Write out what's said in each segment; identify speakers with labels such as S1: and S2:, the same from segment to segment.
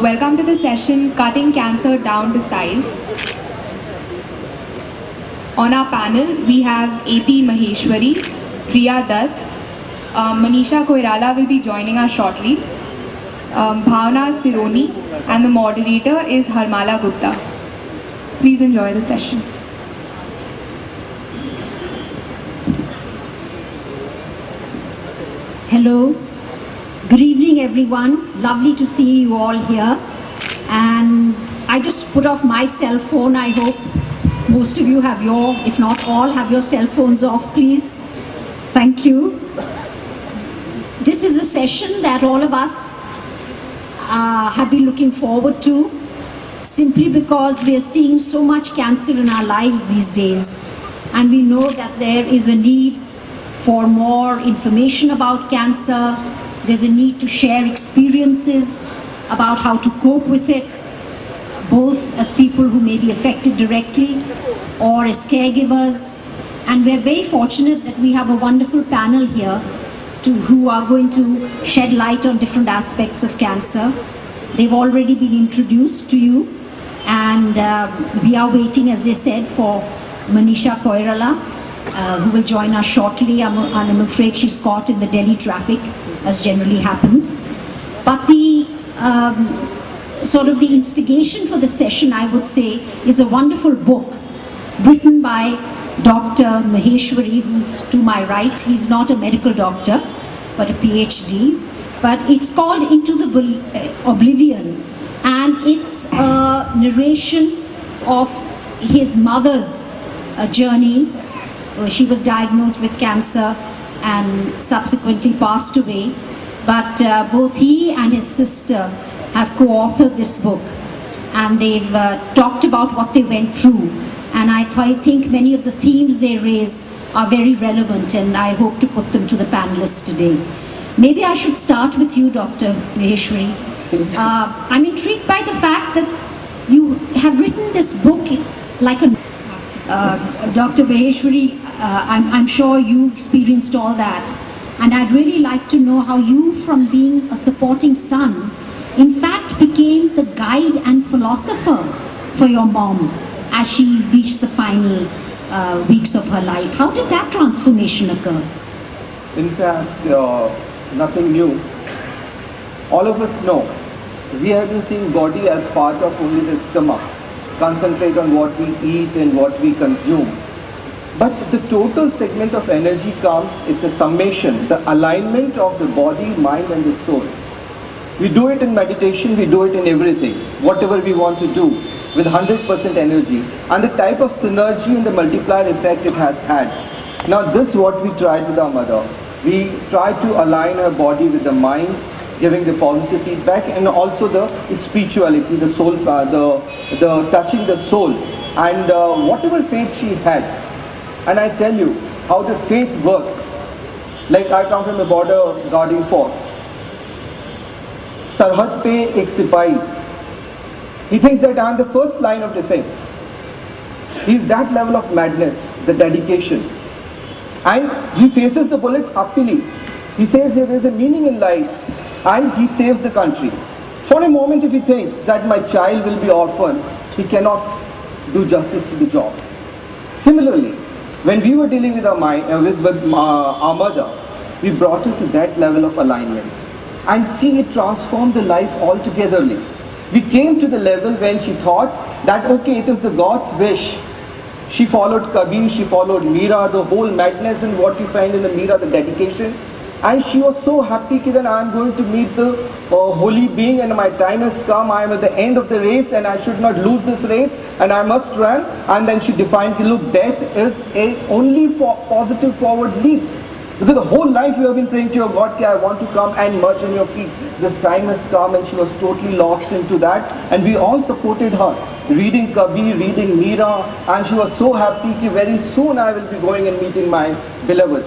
S1: Welcome to the session, Cutting Cancer Down to Size. On our panel, we have AP Maheshwari, Priya Dutt, Manisha Koirala will be joining us shortly, Bhavna Sironi, and the moderator is Harmala Gupta. Please enjoy the session.
S2: Hello, good evening everyone, lovely to see you all here. And I just put off my cell phone. I hope most of you have your, if not all, have your cell phones off, please. Thank you. This is a session that all of us have been looking forward to, simply because we are seeing so much cancer in our lives these days, and we know that there is a need for more information about cancer. There's a need to share experiences about how to cope with it, both as people who may be affected directly or as caregivers. And we're very fortunate that we have a wonderful panel here who are going to shed light on different aspects of cancer. They've already been introduced to you, and we are waiting, as they said, for Manisha Koirala, who will join us shortly. I'm afraid she's caught in the Delhi traffic, as generally happens. But the sort of the instigation for the session, I would say, is a wonderful book written by Dr. Maheshwari, who's to my right. He's not a medical doctor, but a PhD. But it's called Into the Oblivion, and it's a narration of his mother's journey. She was diagnosed with cancer and subsequently passed away. But both he and his sister have co-authored this book, and they've talked about what they went through. And I think many of the themes they raise are very relevant, and I hope to put them to the panelists today. Maybe I should start with you, Dr. Maheshwari. I'm intrigued by the fact that you have written this book like a... Dr. Maheshwari, I'm sure you experienced all that, and I'd really like to know how you, from being a supporting son, in fact became the guide and philosopher for your mom as she reached the final weeks of her life. How did that transformation occur?
S3: In fact, nothing new. All of us know we have been seeing body as part of only the stomach, concentrate on what we eat and what we consume. But the total segment of energy comes, it's a summation, the alignment of the body, mind and the soul. We do it in meditation, we do it in everything, whatever we want to do, with 100% energy. And the type of synergy and the multiplier effect it has had. Now this is what we tried with our mother. We tried to align her body with the mind, giving the positive feedback, and also the spirituality, the soul, the touching the soul, and whatever faith she had. And I tell you how the faith works. Like I come from a border guarding force. Sarhad pe ek sipahi. He thinks that I am the first line of defense. He's that level of madness, the dedication. And he faces the bullet happily. He says there is a meaning in life, and he saves the country. For a moment, if he thinks that my child will be orphaned, he cannot do justice to the job. Similarly, when we were dealing with our mother, we brought her to that level of alignment and see it transform the life altogether. We came to the level when she thought that okay, it is the God's wish. She followed Kabir, she followed Meera, the whole madness and what we find in the Meera, the dedication. And she was so happy that I am going to meet the holy being and my time has come. I am at the end of the race and I should not lose this race and I must run. And then she defined, look, death is a only for positive forward leap. Because the whole life you have been praying to your God, I want to come and merge on your feet. This time has come, and she was totally lost into that. And we all supported her, reading Kabir, reading Meera, and she was so happy that very soon I will be going and meeting my beloved.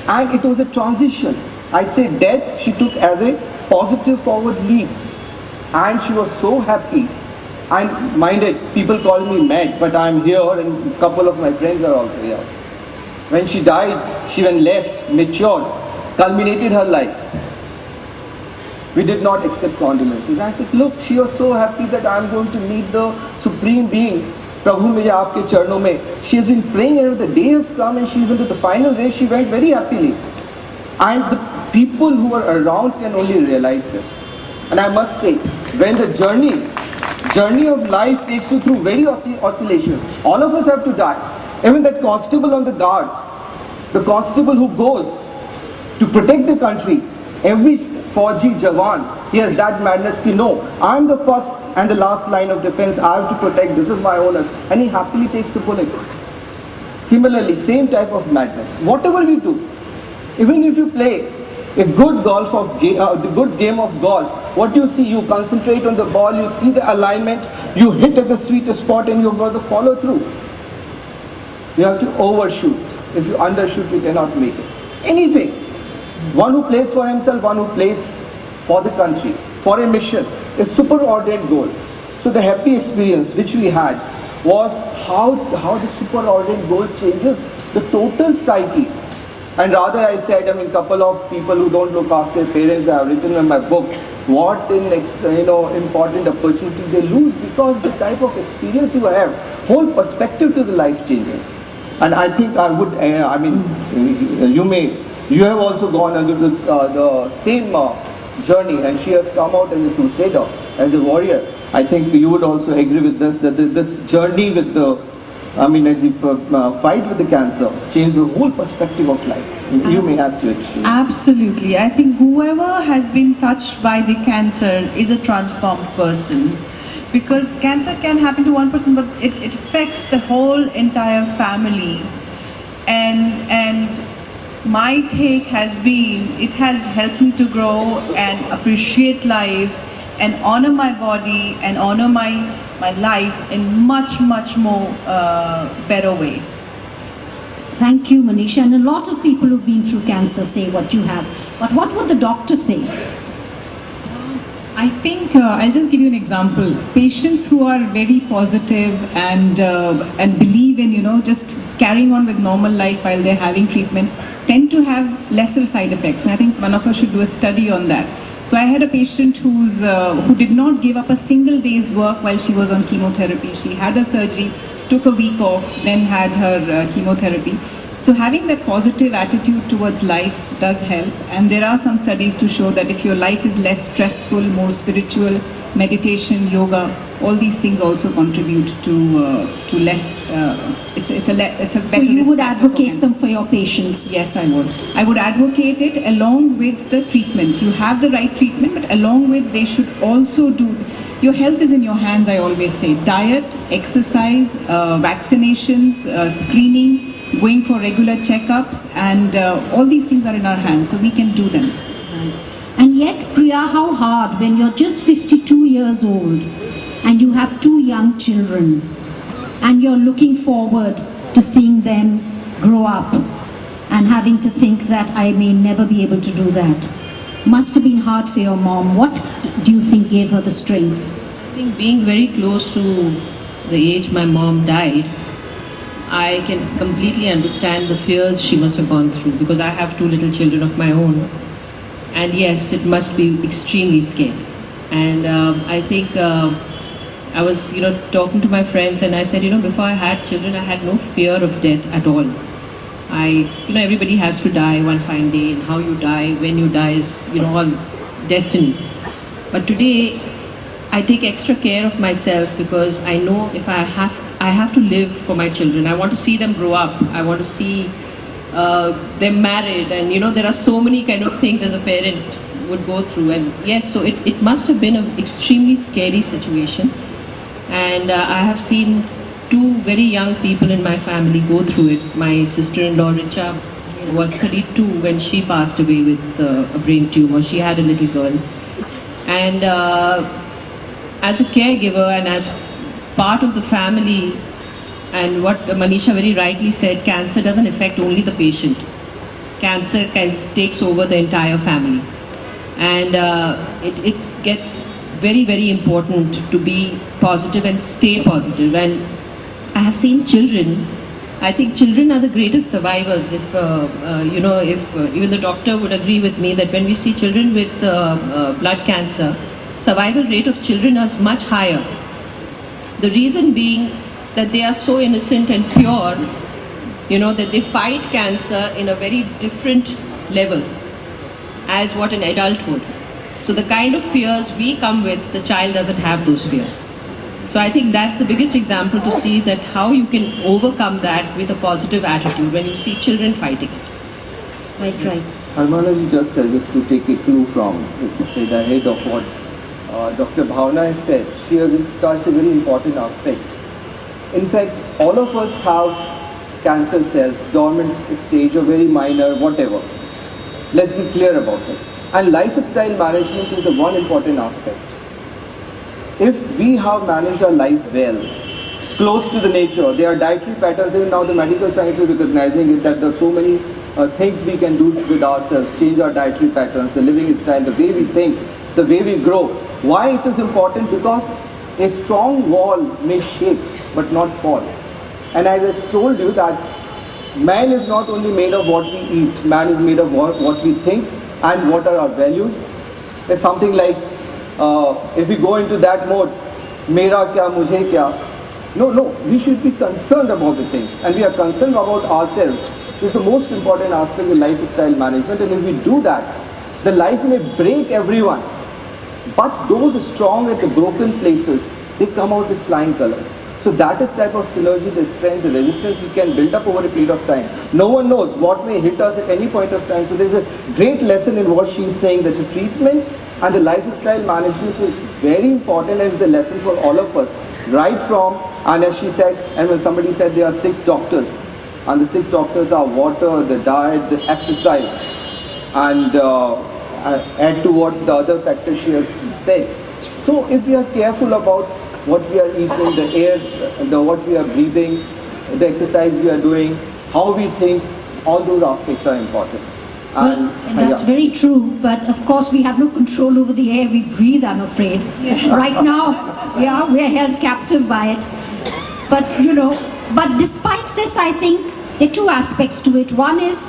S3: And it was a transition. I say death, she took as a positive forward leap. And she was so happy. And mind it, people call me mad, but I am here and a couple of my friends are also here. When she died, she went left, matured, culminated her life. we did not accept condolences. I said, look, she was so happy that I am going to meet the Supreme Being. Prabhu mujhe aapke charnon mein. She has been praying and the day has come and she is into the final race. She went very happily. And the people who were around can only realize this. And I must say, when the journey of life takes you through very oscillations, all of us have to die. Even that constable on the guard, the constable who goes to protect the country, every Fauji Jawan, he has that madness ki no, I am the first and the last line of defense, I have to protect, this is my honor, and he happily takes the bullet. Similarly, same type of madness. Whatever we do, even if you play a good the good game of golf, what you see, you concentrate on the ball, you see the alignment, you hit at the sweetest spot and you've got to follow through. You have to overshoot. If you undershoot, you cannot make it. Anything. One who plays for himself, one who plays for the country, for a mission, a superordained goal. So the happy experience which we had was how the superordained goal changes the total psyche. And rather I said, I mean, couple of people who don't look after their parents, I have written in my book, what an important opportunity they lose because the type of experience you have, whole perspective to the life changes. And I think I would, you have also gone under the same journey, and she has come out as a crusader, as a warrior. I think you would also agree with this, that this journey with as if fight with the cancer changed the whole perspective of life. You may add to it.
S4: Absolutely. I think whoever has been touched by the cancer is a transformed person. Because cancer can happen to one person, but it affects the whole entire family. And my take has been, it has helped me to grow and appreciate life and honor my body and honor my life in much more better way.
S2: Thank you, Manisha. And a lot of people who've been through cancer say what you have. But what would the doctor say?
S1: I think I'll just give you an example. Patients who are very positive and believe in just carrying on with normal life while they're having treatment tend to have lesser side effects. And I think one of us should do a study on that. So I had a patient who did not give up a single day's work while she was on chemotherapy. She had a surgery, took a week off, then had her chemotherapy. So having that positive attitude towards life does help, and there are some studies to show that if your life is less stressful, more spiritual, meditation, yoga, all these things also contribute to less. It's a better.
S2: So you would advocate them for your patients?
S1: Yes, I would. I would advocate it along with the treatment. You have the right treatment, but along with they should also do. Your health is in your hands. I always say diet, exercise, vaccinations, screening, going for regular checkups, and all these things are in our hands, so we can do them.
S2: And yet, Priya, how hard when you're just 52 years old and you have 2 young children and you're looking forward to seeing them grow up and having to think that I may never be able to do that. Must have been hard for your mom. What do you think gave her the strength?
S5: I think being very close to the age my mom died, I can completely understand the fears she must have gone through, because I have 2 little children of my own. And yes, it must be extremely scary. And I think I was, talking to my friends, and I said, before I had children, I had no fear of death at all. Everybody has to die one fine day, and how you die, when you die is, all destiny. But today, I take extra care of myself, because I know if I have to live for my children. I want to see them grow up. I want to see them married, and there are so many kind of things as a parent would go through. And yes, so it must have been an extremely scary situation. And I have seen 2 very young people in my family go through it. My sister-in-law Richa was 32 when she passed away with a brain tumor. She had a little girl. And as a caregiver and as part of the family, and what Manisha very rightly said, cancer doesn't affect only the patient. Cancer takes over the entire family. And it gets very important to be positive and stay positive. And I have seen children, I think children are the greatest survivors. If even the doctor would agree with me that when we see children with blood cancer, survival rate of children is much higher. The reason being that they are so innocent and pure, that they fight cancer in a very different level as what an adult would. So the kind of fears we come with, the child doesn't have those fears. So I think that's the biggest example to see that how you can overcome that with a positive attitude when you see children fighting it.
S2: Right.
S3: Harmanaji, just to take a clue from the head of what Dr. Bhavna has said, she has touched a very important aspect. In fact, all of us have cancer cells, dormant stage or very minor, whatever. Let's be clear about it. And lifestyle management is the one important aspect. If we have managed our life well, close to the nature, there are dietary patterns, even now the medical science is recognizing it, that there are so many things we can do with ourselves, change our dietary patterns, the living style, the way we think, the way we grow. Why it is important? Because a strong wall may shake but not fall. And as I told you that man is not only made of what we eat, man is made of what we think and what are our values. It's something like, if we go into that mode, mera kya, mujhe kya. No, we should be concerned about the things, and we are concerned about ourselves. This is the most important aspect of lifestyle management, and if we do that, the life may break everyone, but those strong at the broken places, they come out with flying colors. So that is type of synergy, the strength, the resistance we can build up over a period of time. No one knows what may hit us at any point of time. So there's a great lesson in what she's saying, that the treatment and the lifestyle management is very important, as the lesson for all of us. Right from, and as she said, and when somebody said there are 6 doctors, and the 6 doctors are water, the diet, the exercise, and add to what the other factors she has said. So if we are careful about what we are eating, the air, what we are breathing, the exercise we are doing, how we think, all those aspects are important.
S2: Well, that's very true, but of course we have no control over the air we breathe, I'm afraid. Yeah. Right now, we're held captive by it. But despite this, I think there are 2 aspects to it. One is,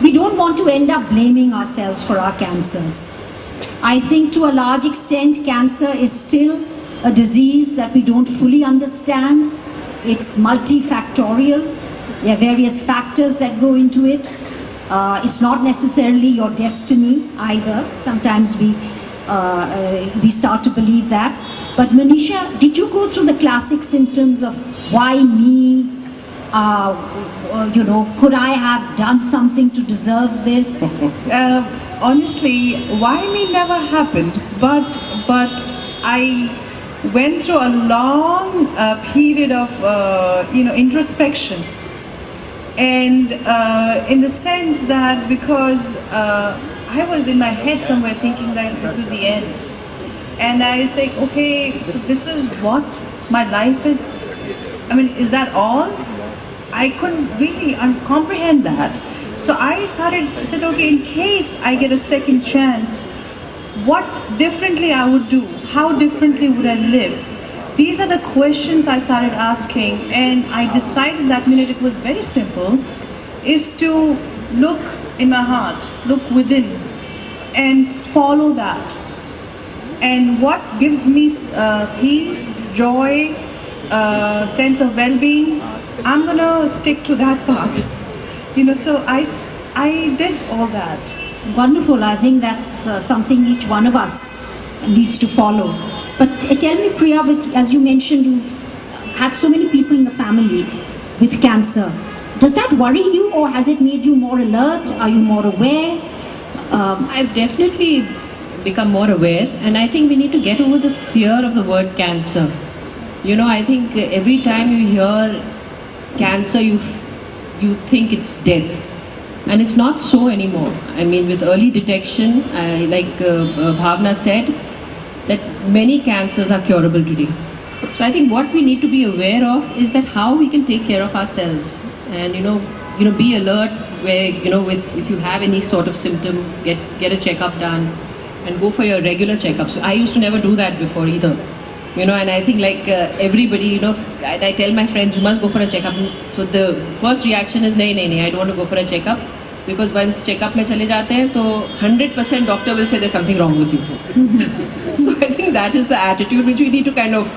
S2: we don't want to end up blaming ourselves for our cancers. I think to a large extent, cancer is still a disease that we don't fully understand. It's multifactorial. There are various factors that go into it. It's not necessarily your destiny either. Sometimes we start to believe that. But Manisha, did you go through the classic symptoms of why me? Could I have done something to deserve this?
S4: Honestly, why me never happened, but I went through a long period of introspection, and in the sense that because I was in my head somewhere thinking that this is the end, and I say, okay, so this is what my life is. I mean, is that all? I couldn't really comprehend that. So I said, okay, in case I get a second chance, what differently I would do? How differently would I live? These are the questions I started asking, and I decided that minute it was very simple, is to look in my heart, look within, and follow that. And what gives me peace, joy, sense of well-being, I'm gonna stick to that path. So I did all that.
S2: Wonderful. I think that's something each one of us needs to follow. But tell me, Priya, as you mentioned, you've had so many people in the family with cancer. Does that worry you, or has it made you more alert? Are you more aware?
S5: I've definitely become more aware, and I think we need to get over the fear of the word cancer. I think every time you hear cancer, you think it's death. And it's not so anymore. I mean, with early detection, like Bhavna said, that many cancers are curable today. So I think what we need to be aware of is that how we can take care of ourselves, and be alert where if you have any sort of symptom, get a checkup done, and go for your regular checkups. I used to never do that before either. And I think like everybody, and I tell my friends, you must go for a checkup. So the first reaction is, nahi, I don't want to go for a checkup. Because once checkup में चले जाते हैं, तो 100% doctor will say there's something wrong with you. So I think that is the attitude which we need to kind of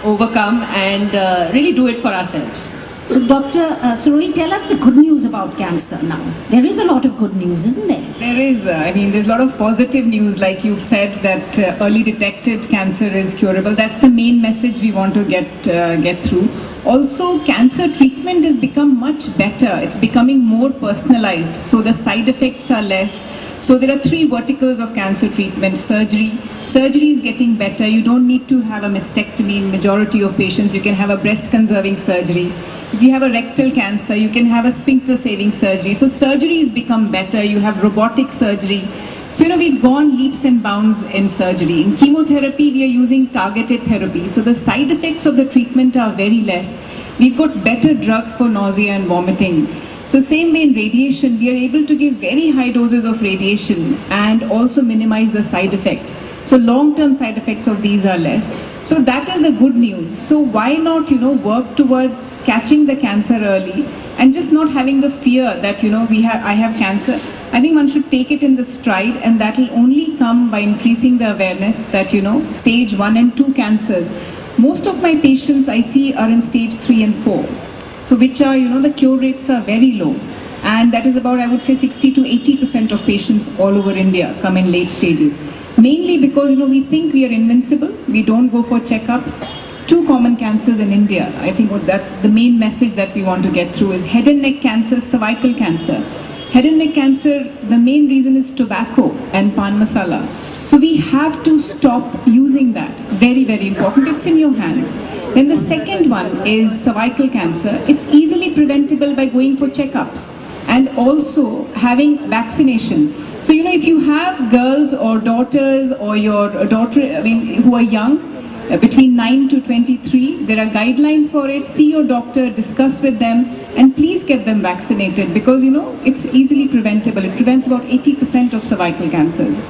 S5: overcome and really do it for ourselves.
S2: So Dr. Suroi, tell us the good news about cancer now. There is a lot of good news, isn't there?
S6: There is. There's a lot of positive news, like you've said, that early detected cancer is curable. That's the main message we want to get through. Also, cancer treatment has become much better. It's becoming more personalized, so the side effects are less. So there are 3 verticals of cancer treatment. Surgery. Surgery is getting better. You don't need to have a mastectomy in majority of patients. You can have a breast conserving surgery. If you have a rectal cancer, you can have a sphincter saving surgery. So surgery has become better. You have robotic surgery. So we've gone leaps and bounds in surgery. In chemotherapy, we are using targeted therapy. So the side effects of the treatment are very less. We've got better drugs for nausea and vomiting. So same way in radiation, we are able to give very high doses of radiation and also minimize the side effects. So long-term side effects of these are less. So that is the good news. So why not, work towards catching the cancer early and just not having the fear that, I have cancer. I think one should take it in the stride, and that will only come by increasing the awareness that, stage 1 and 2 cancers. Most of my patients I see are in stage 3 and 4. So which are, the cure rates are very low. And that is about, I would say, 60 to 80% of patients all over India come in late stages. Mainly because, we think we are invincible. We don't go for checkups. 2 common cancers in India. I think that the main message that we want to get through is head and neck cancer, cervical cancer. Head and neck cancer, the main reason is tobacco and pan masala. So we have to stop using that. Very, very important. It's in your hands. Then the second one is cervical cancer. It's easily preventable by going for checkups and also having vaccination. So, if you have girls or daughters or your daughter, who are young, between 9 to 23, there are guidelines for it. See your doctor, discuss with them, and please get them vaccinated because, it's easily preventable. It prevents about 80% of cervical cancers.